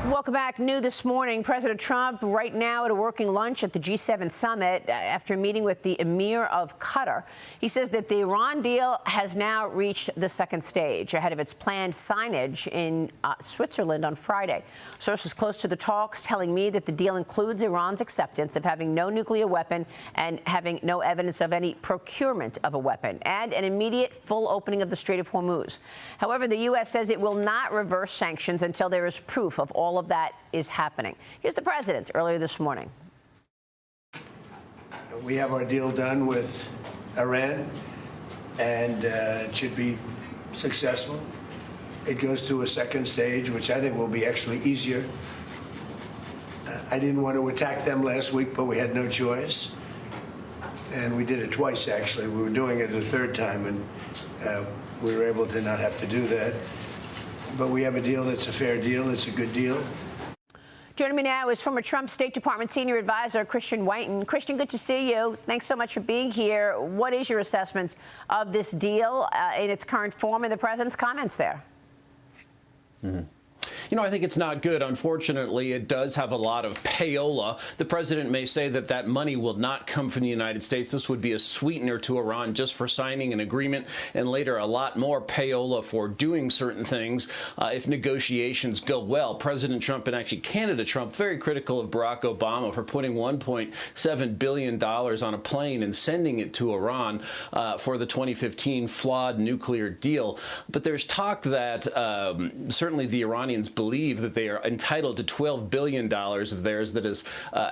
Welcome back. New this morning, President Trump right now at a working lunch at the G7 summit after meeting with the Emir of Qatar. He says that the Iran deal has now reached the second stage ahead of its planned signage in Switzerland on Friday. Sources close to the talks telling me that the deal includes Iran's acceptance of having no nuclear weapon and having no evidence of any procurement of a weapon and an immediate full opening of the Strait of Hormuz. However, the U.S. says it will not reverse sanctions until there is proof of all of that is happening. Here's the president earlier this morning. We have our deal done with Iran, and it should be successful. It goes to a second stage, which I think will be actually easier. I didn't want to attack them last week, but we had no choice. And we did it twice, actually. We were doing it a third time, and we were able to not have to do that. But we have a deal that's a fair deal. It's a good deal. Joining me now is former Trump State Department Senior Advisor Christian Whiton. Christian, good to see you. Thanks so much for being here. What is your assessment of this deal in its current form and the president's comments there? You know, I think it's not good. Unfortunately, it does have a lot of payola. The president may say that that money will not come from the United States. This would be a sweetener to Iran just for signing an agreement, and later a lot more payola for doing certain things if negotiations go well. President Trump and actually Canada Trump very critical of Barack Obama for putting $1.7 billion on a plane and sending it to Iran for the 2015 flawed nuclear deal. But there's talk that certainly the Iranians believe that they are entitled to $12 billion of theirs that is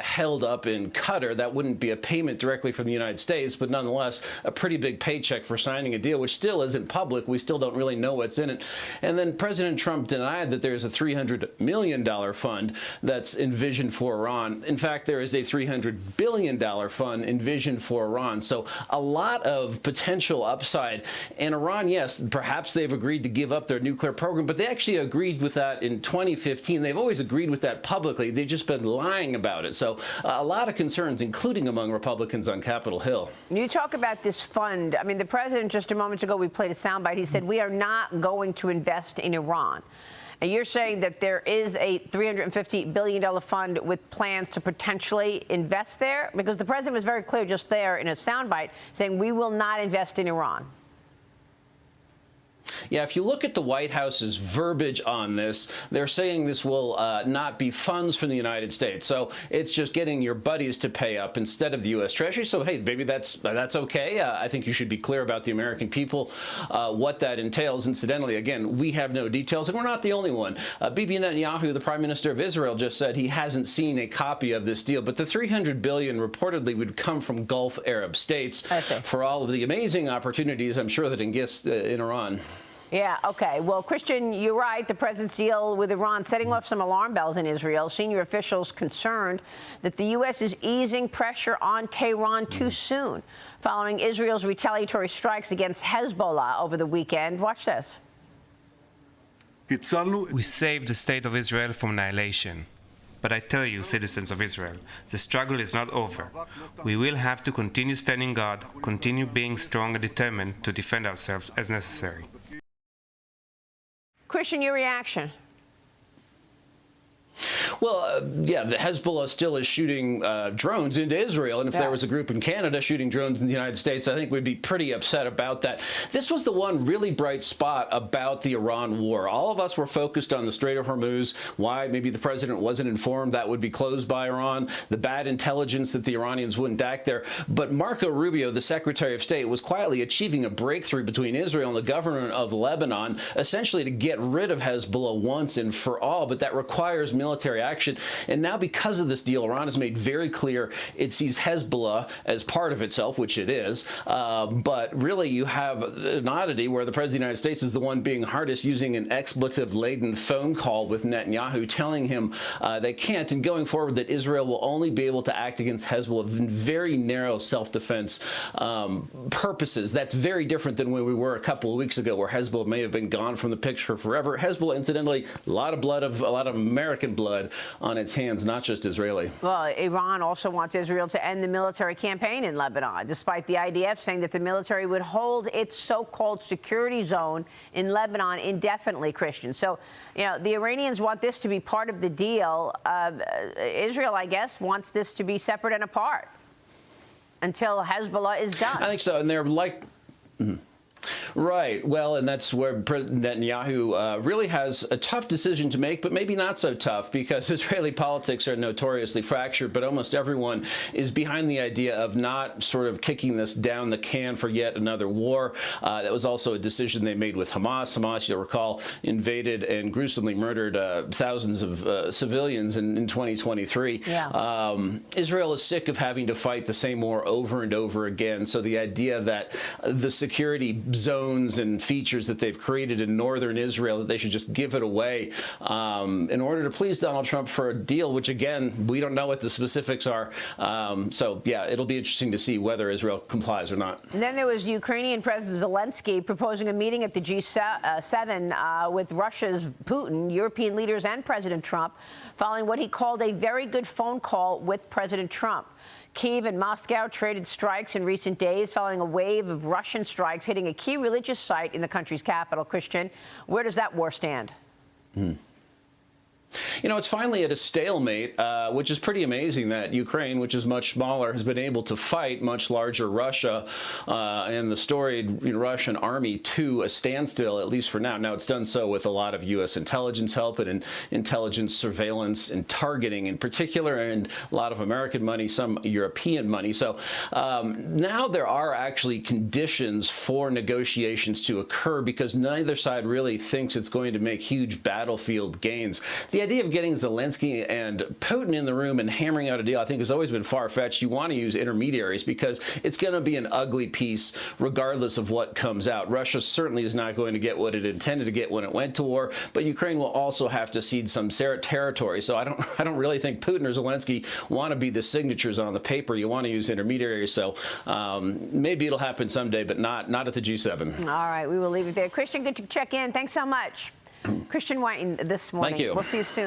held up in Qatar. That wouldn't be a payment directly from the United States, but nonetheless a pretty big paycheck for signing a deal, which still isn't public. We still don't really know what's in it. And then President Trump denied that there's a $300 million fund that's envisioned for Iran. In fact, there is a $300 billion fund envisioned for Iran. So a lot of potential upside. And Iran, yes, perhaps they've agreed to give up their nuclear program, but they actually agreed with that in 2015. They've always agreed with that publicly. They've just been lying about it. So a lot of concerns, including among Republicans on Capitol Hill. You talk about this fund. I mean, the president just a moment ago, we played a soundbite. He said, we are not going to invest in Iran. And you're saying that there is a $350 billion fund with plans to potentially invest there? Because the president was very clear just there in a soundbite saying we will not invest in Iran. Yeah, if you look at the White House's verbiage on this, they're saying this will not be funds from the United States. So it's just getting your buddies to pay up instead of the U.S. Treasury. So, hey, maybe that's okay. I think you should be clear about the American people what that entails. Incidentally, again, we have no details, and we're not the only one. Bibi Netanyahu, the Prime Minister of Israel, just said he hasn't seen a copy of this deal. But the $300 billion reportedly would come from Gulf Arab states for all of the amazing opportunities, I'm sure, that exist in Iran. Yeah, okay. Well, Christian, you're right. The president's deal with Iran setting off some alarm bells in Israel. Senior officials concerned that the U.S. is easing pressure on Tehran too soon, following Israel's retaliatory strikes against Hezbollah over the weekend. Watch this. We saved the state of Israel from annihilation. But I tell you, citizens of Israel, the struggle is not over. We will have to continue standing guard, continue being strong and determined to defend ourselves as necessary. Christian, your reaction? Well, yeah, the Hezbollah still is shooting drones into Israel. And if there was a group in Canada shooting drones in the United States, I think we'd be pretty upset about that. This was the one really bright spot about the Iran war. All of us were focused on the Strait of Hormuz, why maybe the president wasn't informed that would be closed by Iran, the bad intelligence that the Iranians wouldn't act there. But Marco Rubio, the Secretary of State, was quietly achieving a breakthrough between Israel and the government of Lebanon, essentially to get rid of Hezbollah once and for all. But that requires military action. And now because of this deal, Iran has made very clear it sees Hezbollah as part of itself, which it is. But really you have an oddity where the President of the United States is the one being hardest, using an expletive-laden phone call with Netanyahu, telling him they can't, and going forward that Israel will only be able to act against Hezbollah in very narrow self-defense purposes. That's very different than where we were a couple of weeks ago, where Hezbollah may have been gone from the picture forever. Hezbollah, incidentally, a lot of American blood on its hands, not just Israeli. Well, Iran also wants Israel to end the military campaign in Lebanon, despite the IDF saying that the military would hold its so-called security zone in Lebanon indefinitely, Christian. So, the Iranians want this to be part of the deal. Israel, I guess, wants this to be separate and apart until Hezbollah is done. I think so, and they're like... Right. Well, and that's where President Netanyahu really has a tough decision to make, but maybe not so tough, because Israeli politics are notoriously fractured, but almost everyone is behind the idea of not sort of kicking this down the can for yet another war. That was also a decision they made with Hamas. Hamas, you'll recall, invaded and gruesomely murdered thousands of civilians in 2023. Yeah. Israel is sick of having to fight the same war over and over again. So the idea that the security zones and features that they've created in northern Israel, that they should just give it away in order to please Donald Trump for a deal, which, again, we don't know what the specifics are. So, yeah, it'll be interesting to see whether Israel complies or not. And then there was Ukrainian President Zelensky proposing a meeting at the G7 with Russia's Putin, European leaders, and President Trump, following what he called a very good phone call with President Trump. Kyiv and Moscow traded strikes in recent days following a wave of Russian strikes hitting a key religious site in the country's capital. Christian, where does that war stand? It's finally at a stalemate, which is pretty amazing that Ukraine, which is much smaller, has been able to fight much larger Russia and the storied Russian army to a standstill, at least for now. Now, it's done so with a lot of U.S. intelligence help and intelligence surveillance and targeting in particular, and a lot of American money, some European money. So now there are actually conditions for negotiations to occur, because neither side really thinks it's going to make huge battlefield gains. The idea of getting Zelensky and Putin in the room and hammering out a deal, I think, has always been far-fetched. You want to use intermediaries because it's going to be an ugly peace regardless of what comes out. Russia certainly is not going to get what it intended to get when it went to war, but Ukraine will also have to cede some territory. So I don't really think Putin or Zelensky want to be the signatures on the paper. You want to use intermediaries. So maybe it'll happen someday, but not at the G7. All right, we will leave it there. Christian, good to check in. Thanks so much. Christian Whiton this morning. Thank you. We'll see you soon.